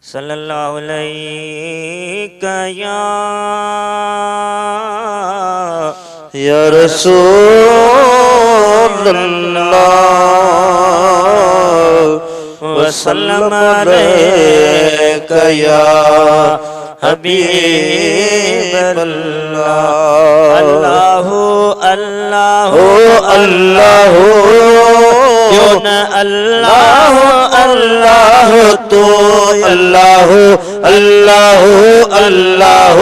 सल्लल्लाहु अलैका या रसूलल्लाह वसल्लम अलैका या हबीबल्लाह। अल्लाहु अल्लाहु अल्लाहु यो न अल्लाह अल्लाह तो अल्लाह अल्लाह अल्लाह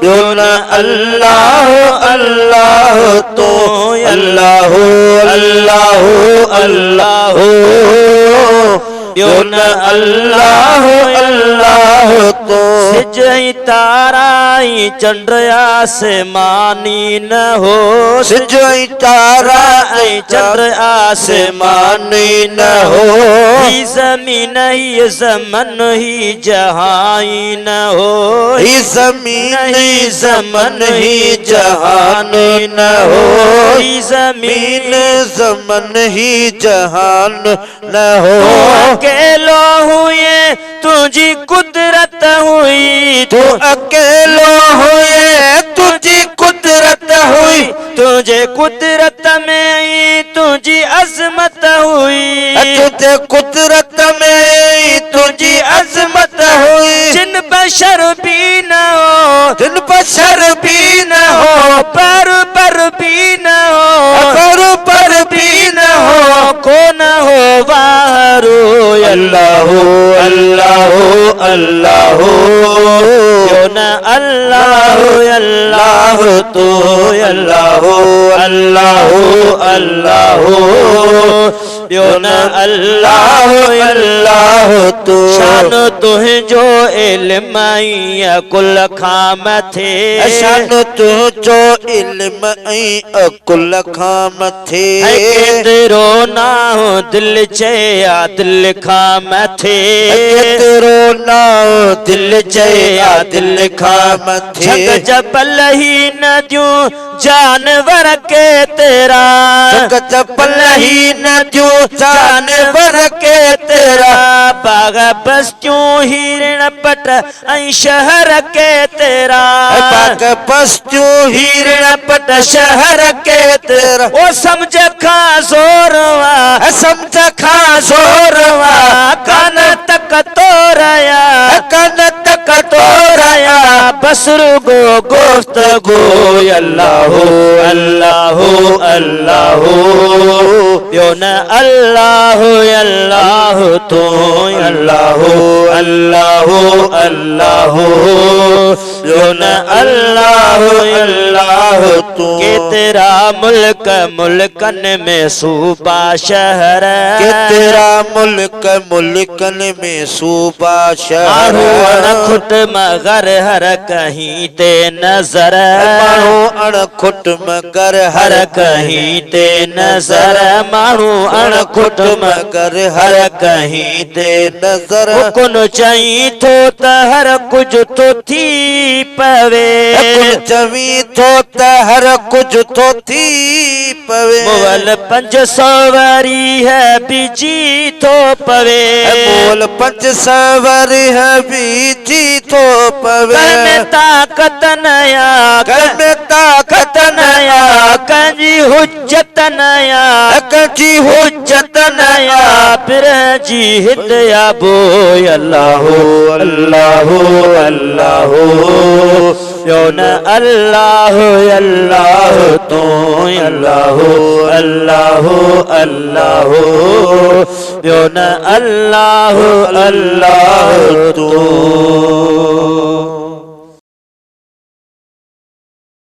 यो न अल्लाह अल्लाह तो अल्लाह अल्लाह अल्लाह यो न अल्लाह अल्लाह तो सिजई ताराई चंद्र आसमानी न हो सिजई ताराई चंद्र आसमानी न हो ही ज़मीन ही ज़मन ही जहान न हो ही ज़मीन ही ज़मन ही जहान न हो ही ज़मीन ज़मन ही जहान न हो। अकेलो हुए तुझी कुदरत हुई तू अकेलो हुए तुझी कुदरत हुई तुझे कुदरत में तुझी अजमत हुई तुझे कुदरत में तुझी अजमत हुई। जिन बशर भी न हो जिन बशर भी न हो पर भी न हो पर भी न हो को न हो बाहरो अल्लाह अल्लाह अल्लाह यो न अल्लाह अल्लाह तो अल्लाह अल्लाह अल्लाह यो न अल्लाह अल्लाह तो शान तुहे जो इल्म कुल खाम थे शान तु जो इल्म कुल खाम थे तेरो ना हो दिल चया दिल खाम थे तेरो ना हो दिल चया दिल खाम थे जबल ही न दूं जानवर के तेरा जबल ही न दूं जानवर के तेरा बाग बस क्यों हिरण पट शहर के तेरा बाग बस क्यों हिरण पट शहर के तेरा वो समझ खा जोरवा समझ खा जोरवा कान तक तोराया कान तक तोराया बसर गो गोश्त गो अल्लाह अल्लाह अल्लाह यो न अल्लाह अल्लाह तो अल्लाह अल्लाह अल्लाह यो न अल्लाह अल्लाह तो के तेरा मुल्क मुल्कन में सूबा शहर के तेरा मुल्क मुल्कन में सूबा शहर खुट मगर हर कहीं ते नजर मानो अणखुट मगर हर कहीं ते नजर मानो अणखुट मगर हर कहीं ते नजर कुन चाहिए तो हर कुछ तो थी पवे कुन चाहिए तो हर कुछ तो थी पवे मोल 500 वारी है बीजी तो पवे मोल 500 वारी है बीजी तो पवे में ताकत नया में ताकत नया कंजी हुज्जत नया कंजी हुज्जत नया फिर जी हिदया बो अल्लाह अल्लाह अल्लाह यो न अल्लाह अल्लाह तो अल्लाह अल्लाह अल्लाह यो न अल्लाह अल्लाह तो।